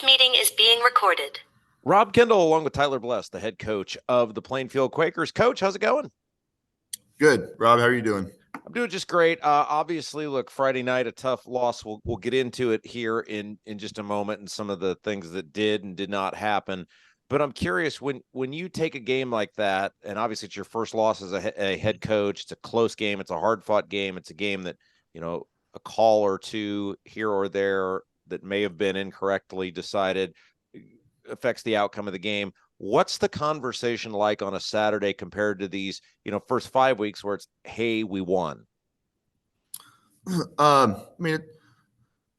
This meeting is being recorded. Rob Kendall, along with Tyler Bless, the head coach of the Plainfield Quakers. Coach, how's it going? Good. Rob, how are you doing? I'm doing just great. Obviously, look, Friday night, a tough loss. We'll get into it here in just a moment and some of the things that did and did not happen. But I'm curious, when you take a game like that, and obviously it's your first loss as a head coach, it's a close game, it's a hard-fought game, it's a game that, a call or two here or there that may have been incorrectly decided affects the outcome of the game. What's the conversation like on a Saturday compared to these, first 5 weeks where it's, hey, we won? I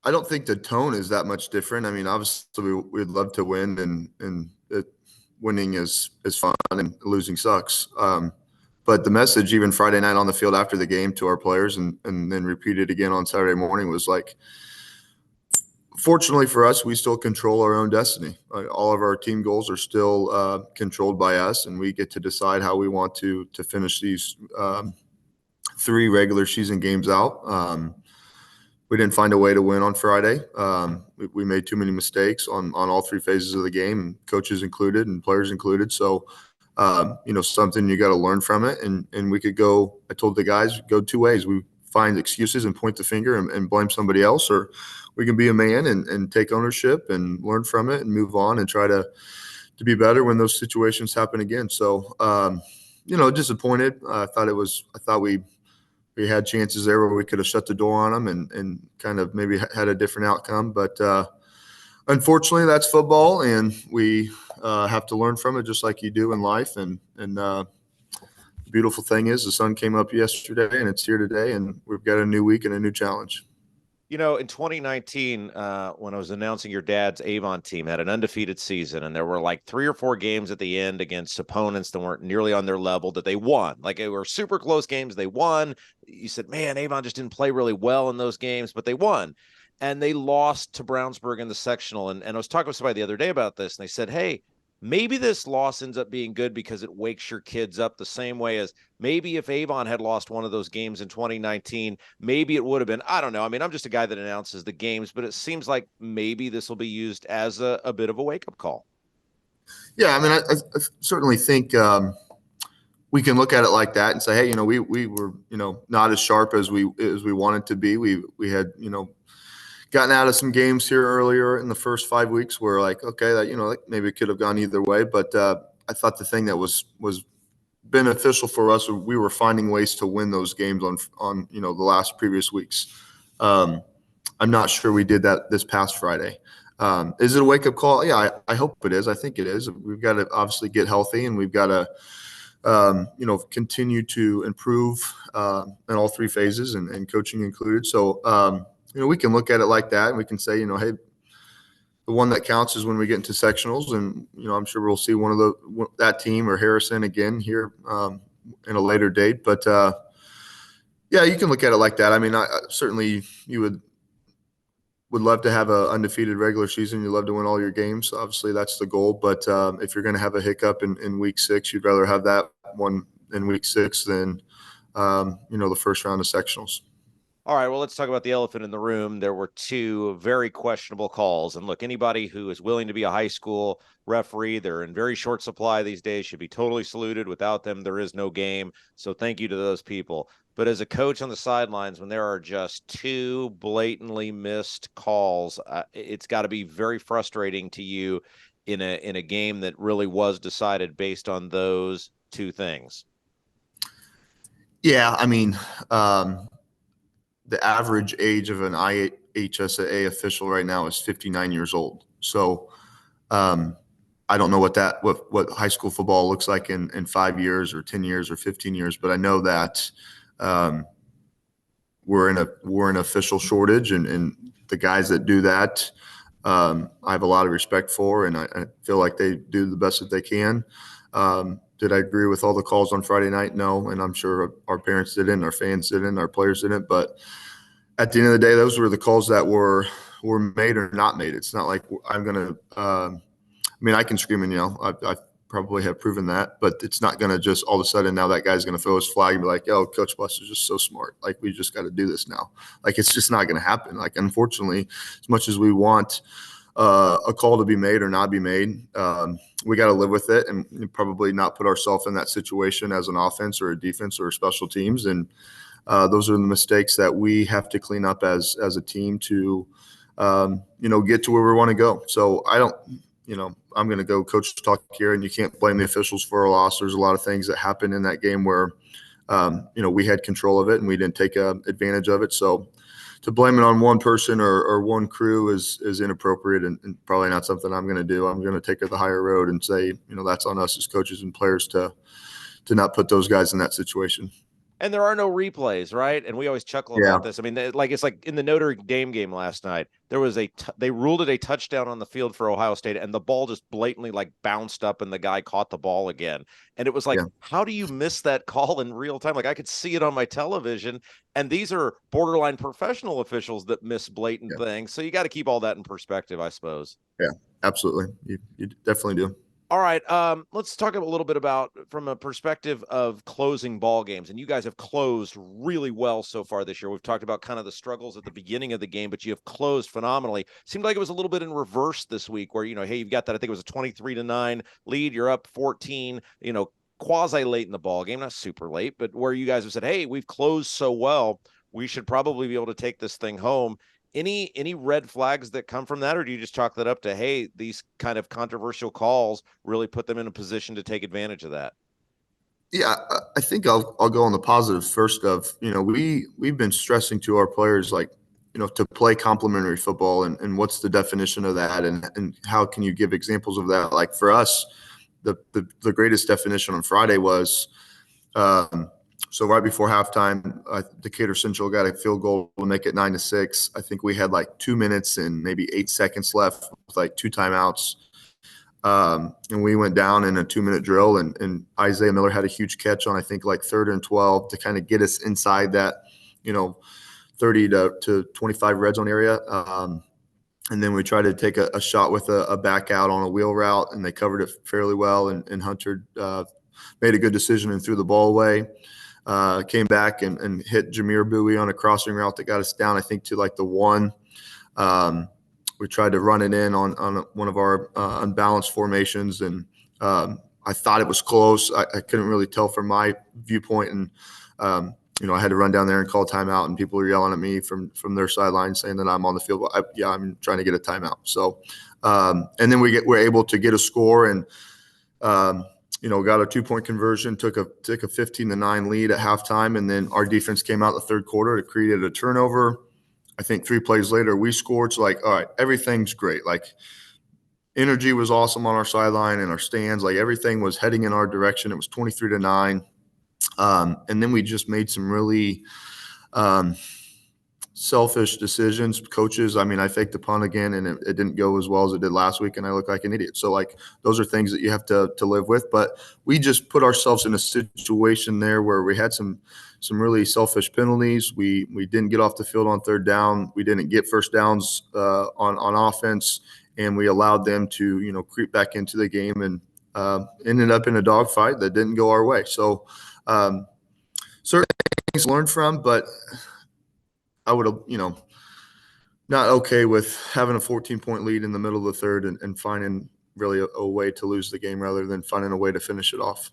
don't think the tone is that much different. I mean, obviously we'd love to win, and winning is fun and losing sucks. But the message, even Friday night on the field after the game to our players and then repeated again on Saturday morning, was like, fortunately for us, we still control our own destiny. All of our team goals are still controlled by us, and we get to decide how we want to finish these 3 regular season games out. We didn't find a way to win on Friday. We made too many mistakes on all 3 phases of the game, coaches included and players included. So, something you got to learn from it. And we could go, I told the guys, go 2 ways. We find excuses and point the finger and blame somebody else, or we can be a man and take ownership and learn from it and move on and try to be better when those situations happen again. So, disappointed. I thought we had chances there where we could have shut the door on them and kind of maybe had a different outcome. But unfortunately, that's football, and we have to learn from it just like you do in life. And the beautiful thing is the sun came up yesterday, and it's here today, and we've got a new week and a new challenge. In 2019, when I was announcing your dad's Avon team had an undefeated season, and there were like 3 or 4 games at the end against opponents that weren't nearly on their level that they won. Like, they were super close games. They won. You said, man, Avon just didn't play really well in those games, but they won. And they lost to Brownsburg in the sectional. And I was talking with somebody the other day about this, and they said, hey, maybe this loss ends up being good because it wakes your kids up the same way as maybe if Avon had lost one of those games in 2019, maybe it would have been, I don't know. I mean, I'm just a guy that announces the games, but it seems like maybe this will be used as a bit of a wake-up call. Yeah, I mean, I certainly think we can look at it like that and say, hey, we were, not as sharp as we wanted to be. We had, gotten out of some games here earlier in the first 5 weeks where, like, okay, that maybe it could have gone either way. But I thought the thing that was beneficial for us, we were finding ways to win those games on the last previous weeks. I'm not sure we did that this past Friday. Is it a wake up call? Yeah, I hope it is. I think it is. We've got to obviously get healthy, and we've got to continue to improve in all 3 phases and coaching included. So. We can look at it like that, and we can say, hey, the one that counts is when we get into sectionals, and I'm sure we'll see one of that team or Harrison again here in a later date. But yeah, you can look at it like that. I mean, certainly you would love to have an undefeated regular season. You love to win all your games. Obviously, that's the goal. But if you're going to have a hiccup in week 6, you'd rather have that one in week 6 than the first round of sectionals. All right, well, let's talk about the elephant in the room. There were 2 very questionable calls. And look, anybody who is willing to be a high school referee, they're in very short supply these days, should be totally saluted. Without them, there is no game. So thank you to those people. But as a coach on the sidelines, when there are just 2 blatantly missed calls, it's got to be very frustrating to you in a game that really was decided based on those 2 things. Yeah, I mean, the average age of an IHSAA official right now is 59 years old. So I don't know what high school football looks like in 5 years or 10 years or 15 years, but I know that we're in an official shortage, and the guys that do that, I have a lot of respect for, and I feel like they do the best that they can. Did I agree with all the calls on Friday night? No, and I'm sure our parents didn't, our fans didn't, our players didn't. But at the end of the day, those were the calls that were made or not made. It's not like I'm going to I can scream and yell. I probably have proven that, but it's not going to just all of a sudden now that guy's going to throw his flag and be like, "Oh, Coach Bless is just so smart. Like, we just got to do this now." Like, it's just not going to happen. Like, unfortunately, as much as we want a call to be made or not be made. We got to live with it and probably not put ourselves in that situation as an offense or a defense or special teams. And those are the mistakes that we have to clean up as a team to, get to where we want to go. So I don't, I'm going to go coach talk here, and you can't blame the officials for a loss. There's a lot of things that happened in that game where, we had control of it and we didn't take advantage of it. So to blame it on one person or one crew is inappropriate and probably not something I'm going to do. I'm going to take the higher road and say, that's on us as coaches and players to not put those guys in that situation. And there are no replays, right? And we always chuckle about this. I mean, it's like in the Notre Dame game last night, there was they ruled it a touchdown on the field for Ohio State, and the ball just blatantly like bounced up, and the guy caught the ball again. And it was like, how do you miss that call in real time? Like I could see it on my television, and these are borderline professional officials that miss blatant things. So you got to keep all that in perspective, I suppose. Yeah, absolutely. You definitely do. All right, let's talk a little bit about from a perspective of closing ball games. And you guys have closed really well so far this year. We've talked about kind of the struggles at the beginning of the game, but you have closed phenomenally. Seemed like it was a little bit in reverse this week where, hey, you've got that, I think it was a 23-9 lead. You're up 14, quasi late in the ball game, not super late, but where you guys have said, hey, we've closed so well, we should probably be able to take this thing home. Any red flags that come from that, or do you just chalk that up to, hey, these kind of controversial calls really put them in a position to take advantage of that? Yeah, I think I'll go on the positive first. We've been stressing to our players to play complementary football and what's the definition of that and how can you give examples of that? Like for us, the greatest definition on Friday was. So right before halftime, Decatur Central got a field goal to make it 9-6. I think we had like 2 minutes and maybe 8 seconds left with like 2 timeouts. And we went down in a 2-minute drill, and Isaiah Miller had a huge catch on, I think, like 3rd and 12 to kind of get us inside that, 30 to 25 red zone area. And then we tried to take a shot with a back out on a wheel route, and they covered it fairly well. And Hunter made a good decision and threw the ball away. Came back and hit Jameer Bowie on a crossing route that got us down, I think, to like the 1. We tried to run it in on one of our unbalanced formations, and I thought it was close. I couldn't really tell from my viewpoint, and I had to run down there and call timeout, and people were yelling at me from their sideline saying that I'm on the field. I'm trying to get a timeout. So, and then we're able to get a score and. Got a 2-point conversion, took a 15-9 lead at halftime, and then our defense came out the third quarter. It created a turnover. I think 3 plays later we scored. So all right, everything's great. Like energy was awesome on our sideline and our stands. Like everything was heading in our direction. It was 23-9, and then we just made some really selfish decisions. Coaches, I faked the punt again, and it didn't go as well as it did last week, and I look like an idiot. So those are things that you have to live with. But we just put ourselves in a situation there where we had some really selfish penalties. We didn't get off the field on 3rd down. We didn't get first downs on offense, and we allowed them to creep back into the game and ended up in a dogfight that didn't go our way. So certain things to learn from, but I would have, not okay with having a 14-point lead in the middle of the third and finding really a way to lose the game rather than finding a way to finish it off.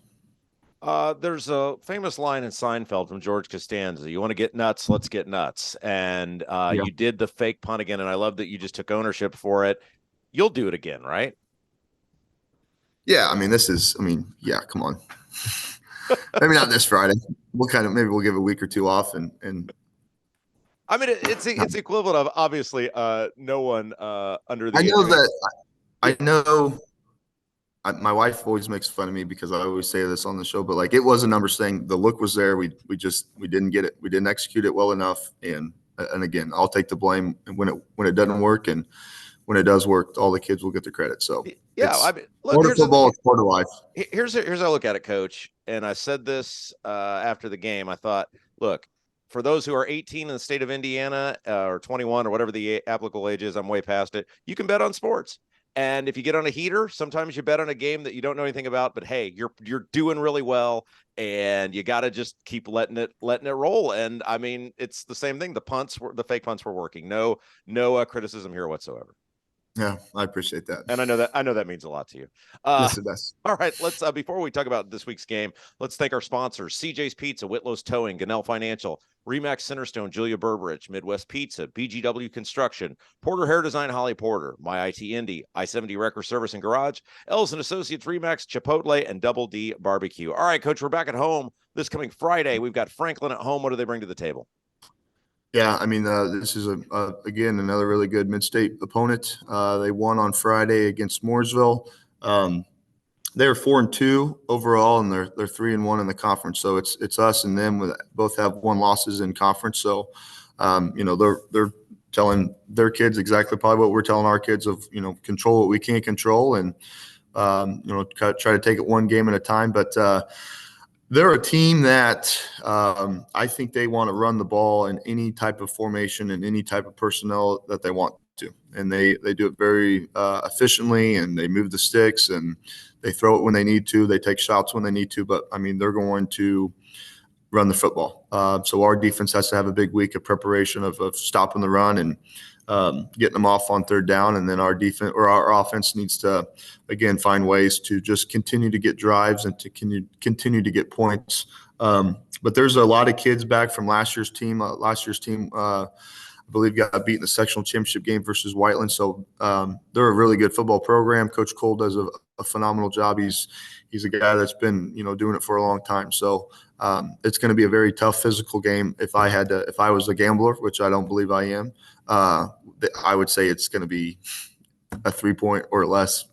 There's a famous line in Seinfeld from George Costanza. You want to get nuts, let's get nuts. And you did the fake punt again, and I love that you just took ownership for it. You'll do it again, right? Yeah, come on. Maybe not this Friday. Maybe we'll give a week or 2 off and it's equivalent of obviously no one under the. I know my wife always makes fun of me because I always say this on the show, but it was a numbers thing. The look was there. We didn't get it. We didn't execute it well enough. And again, I'll take the blame when it doesn't work, and when it does work, all the kids will get the credit. So look, part of football is part of life. Here's how I look at it, Coach. And I said this after the game. I thought, look, for those who are 18 in the state of Indiana or 21 or whatever the applicable age is, I'm way past it. You can bet on sports. And if you get on a heater, sometimes you bet on a game that you don't know anything about, but hey, you're doing really well, and you got to just keep letting it roll. And it's the same thing. The fake punts were working. No criticism here whatsoever. Yeah, I appreciate that. And I know that means a lot to you. Yes, it does. All right, let's before we talk about this week's game, let's thank our sponsors: CJ's Pizza, Whitlow's Towing, Gannell Financial, Remax Centerstone, Julia Burbridge, Midwest Pizza, BGW Construction, Porter Hair Design, Holly Porter, My IT Indy, I-70 Wrecker Service and Garage, Ellis and Associates, Remax, Chipotle, and Double D Barbecue. All right, Coach, we're back at home this coming Friday. We've got Franklin at home. What do they bring to the table? Yeah, I mean, this is again another really good mid-state opponent. They won on Friday against Mooresville. They're 4-2 overall, and they're 3-1 in the conference. So it's us and them with both have one losses in conference. So they're telling their kids exactly probably what we're telling our kids of control what we can't control, and try to take it one game at a time. But they're a team that I think they want to run the ball in any type of formation and any type of personnel that they want to. And they do it very efficiently, and they move the sticks, and they throw it when they need to. They take shots when they need to. But, I mean, they're going to run the football. So our defense has to have a big week of preparation of stopping the run and getting them off on third down. And then our defense or our offense needs to, again, find ways to just continue to get drives and to continue to get points. But there's a lot of kids back from last year's team. I believe got beat in the sectional championship game versus Whiteland. So they're a really good football program. Coach Cole does a phenomenal job. He's a guy that's been doing it for a long time. So it's going to be a very tough physical game. If I was a gambler, which I don't believe I am, I would say it's going to be a 3-point or less,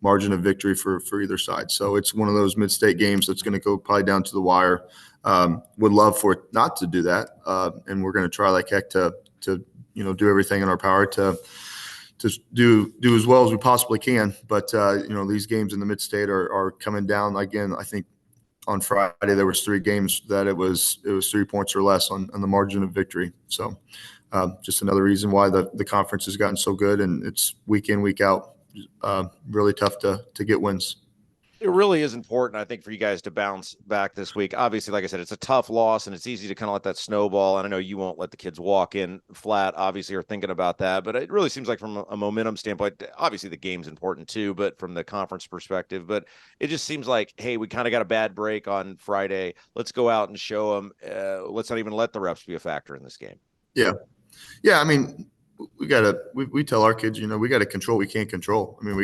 margin of victory for either side. So it's one of those mid-state games that's going to go probably down to the wire. Would love for it not to do that, and we're going to try like heck to do everything in our power to do as well as we possibly can. But these games in the mid-state are coming down again. I think on Friday there was 3 games that it was 3 points or less on the margin of victory. So just another reason why the conference has gotten so good, and it's week in, week out, really tough to get wins. It really is important, I think, for you guys to bounce back this week. Obviously, like I said, it's a tough loss, and it's easy to kind of let that snowball. And I know you won't let the kids walk in flat, obviously, or thinking about that. But it really seems like from a momentum standpoint, obviously the game's important too, but from the conference perspective. But it just seems like, hey, we kind of got a bad break on Friday. Let's go out and show them. Let's not even let the refs be a factor in this game. Yeah. I mean, we tell our kids, we got to control what we can't control. I mean,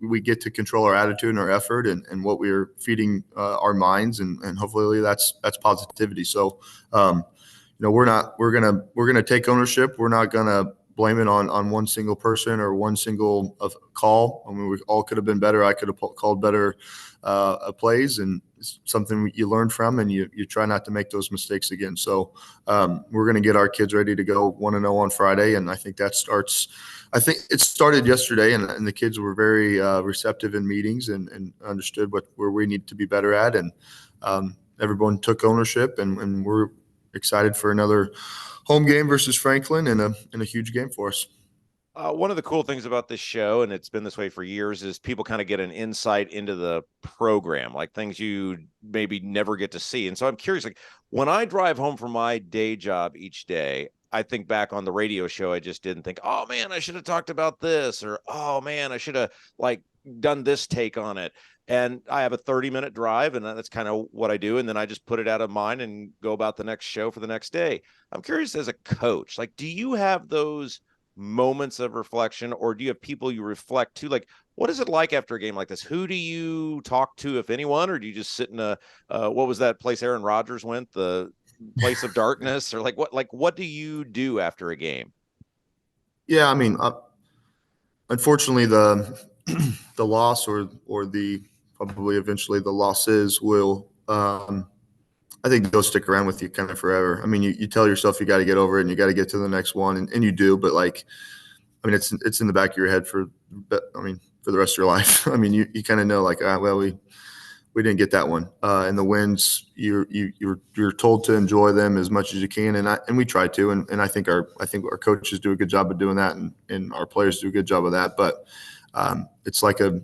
we get to control our attitude and our effort and what we are feeding our minds, and hopefully that's positivity. So, we're going to take ownership. We're not going to blame it on one single person or one single call. I mean, we all could have been better. I could have called better plays, and it's something you learn from, and you try not to make those mistakes again. So we're going to get our kids ready to go 1-0 on Friday, and I think that starts. I think it started yesterday, and the kids were very receptive in meetings and understood where we need to be better at, and everyone took ownership, and we're excited for another home game versus Franklin and a huge game for us. One of the cool things about this show, and it's been this way for years, is people kind of get an insight into the program, like things you maybe never get to see. And so I'm curious, like when I drive home from my day job each day, I think back on the radio show I just didn't think, oh man, I should have talked about this, or oh man, I should have like done this take on it. And I have a 30-minute drive, and that's kind of what I do. And then I just put it out of mind and go about the next show for the next day. I'm curious, as a coach, like, do you have those moments of reflection, or do you have people you reflect to? Like, what is it like after a game like this? Who do you talk to, if anyone, or do you just sit in a what was that place Aaron Rodgers went, the place of darkness, or what do you do after a game? Yeah, I mean, unfortunately, the loss or the probably eventually the losses will I think they'll stick around with you kind of forever. I mean, you tell yourself you got to get over it and you got to get to the next one, and you do. But it's in the back of your head for the rest of your life. I mean, you kind of know well, we didn't get that one. And the wins, you're told to enjoy them as much as you can, and we try to. And I think our coaches do a good job of doing that, and our players do a good job of that. But it's a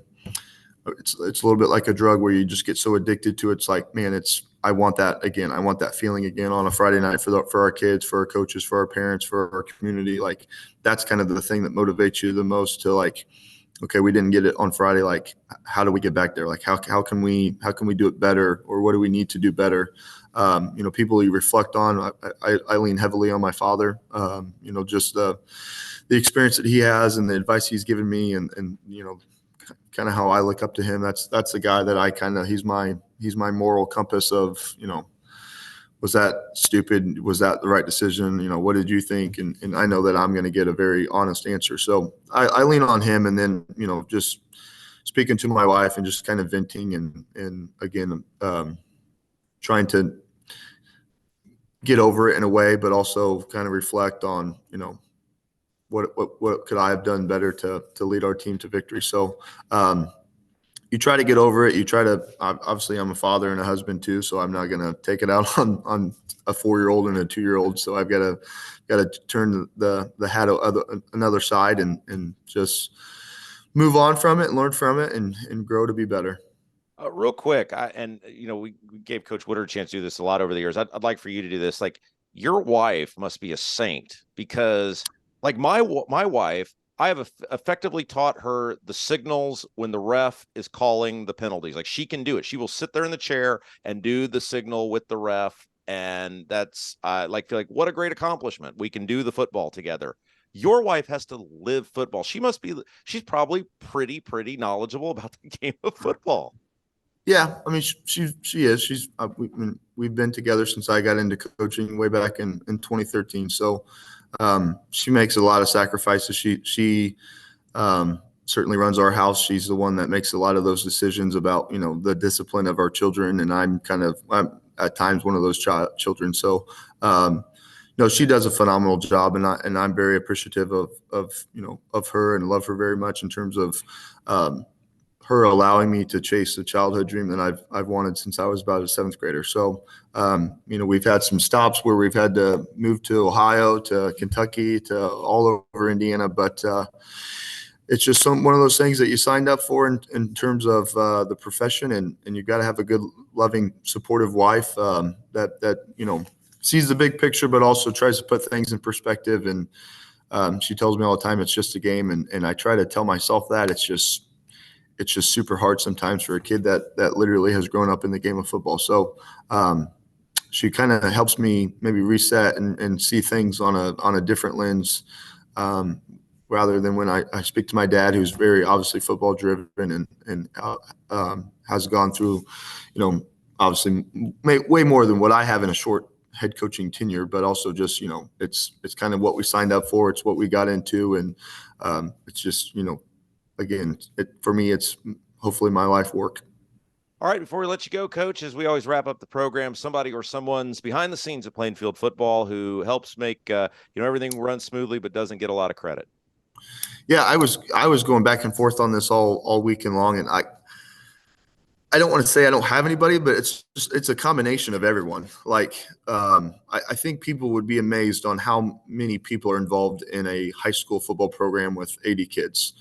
little bit like a drug where you just get so addicted to it. It's like, man, I want that again. I want that feeling again on a Friday night for our kids, for our coaches, for our parents, for our community. Like that's kind of the thing that motivates you the most to like, okay, we didn't get it on Friday. Like, how do we get back there? Like, how can we do it better, or what do we need to do better? People you reflect on. I lean heavily on my father. Just the experience that he has and the advice he's given me, and kind of how I look up to him. That's the guy that I kind of he's my moral compass of was that stupid? Was that the right decision? What did you think? And I know that I'm going to get a very honest answer. So I lean on him, and then, just speaking to my wife and just kind of venting and again, trying to get over it in a way, but also kind of reflect on, what could I have done better to lead our team to victory? So, you try to get over it. You try to, obviously I'm a father and a husband too, so I'm not going to take it out on a 4-year-old and a 2-year-old. So I've got to turn the hat another side and just move on from it and learn from it and grow to be better. Real quick, we gave Coach Woodard a chance to do this a lot over the years. I'd like for you to do this. Like, your wife must be a saint, because like my wife, I have effectively taught her the signals when the ref is calling the penalties. Like, she can do it. She will sit there in the chair and do the signal with the ref. And that's feel like what a great accomplishment. We can do the football together. Your wife has to live football. She's probably pretty knowledgeable about the game of football. Yeah, I mean, she is. We've been together since I got into coaching way back in 2013. So she makes a lot of sacrifices. She certainly runs our house. She's the one that makes a lot of those decisions about the discipline of our children, and I'm at times one of those children. So no, she does a phenomenal job, and I'm very appreciative of her and love her very much in terms of her allowing me to chase the childhood dream that I've wanted since I was about a 7th grader. So, we've had some stops where we've had to move to Ohio, to Kentucky, to all over Indiana, but it's just one of those things that you signed up for in terms of the profession, and you've got to have a good, loving, supportive wife that sees the big picture, but also tries to put things in perspective. And she tells me all the time, it's just a game, and I try to tell myself that it's just super hard sometimes for a kid that literally has grown up in the game of football. So she kind of helps me maybe reset and see things on a different lens, rather than when I speak to my dad, who's very obviously football driven and has gone through, obviously way more than what I have in a short head coaching tenure, but also just, it's kind of what we signed up for. It's what we got into. And it's just, again, for me, it's hopefully my life work. All right, before we let you go, Coach, as we always wrap up the program, somebody or someone's behind the scenes at Plainfield football who helps make everything run smoothly, but doesn't get a lot of credit. Yeah, I was going back and forth on this all weekend long, and I don't want to say I don't have anybody, but it's a combination of everyone. Like, I think people would be amazed on how many people are involved in a high school football program with 80 kids.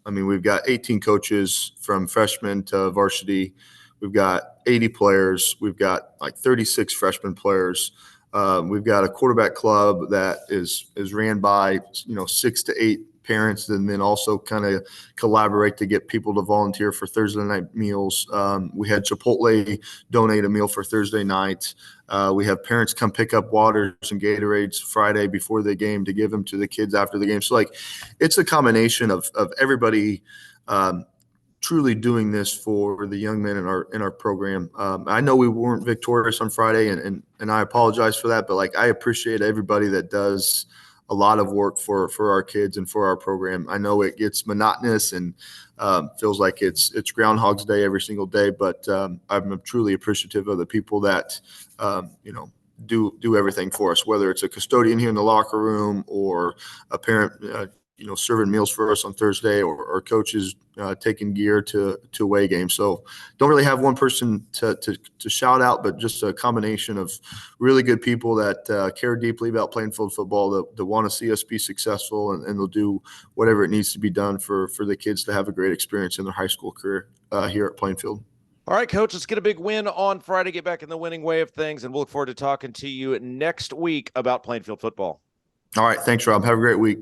We've got 18 coaches from freshman to varsity. We've got 80 players. We've got like 36 freshman players. We've got a quarterback club that is ran by 6 to 8 parents, and then also kind of collaborate to get people to volunteer for Thursday night meals. We had Chipotle donate a meal for Thursday night. We have parents come pick up waters and Gatorades Friday before the game to give them to the kids after the game. So it's a combination of everybody truly doing this for the young men in our program. I know we weren't victorious on Friday, and I apologize for that, but I appreciate everybody that does a lot of work for our kids and for our program. I know it gets monotonous and feels like it's Groundhog's Day every single day, but I'm truly appreciative of the people that do everything for us, whether it's a custodian here in the locker room or a parent serving meals for us on Thursday, or coaches taking gear to away games. So don't really have one person to shout out, but just a combination of really good people that care deeply about Plainfield football, that want to see us be successful, and they'll do whatever it needs to be done for the kids to have a great experience in their high school career here at Plainfield. All right, Coach, let's get a big win on Friday, get back in the winning way of things, and we'll look forward to talking to you next week about Plainfield football. All right. Thanks, Rob. Have a great week.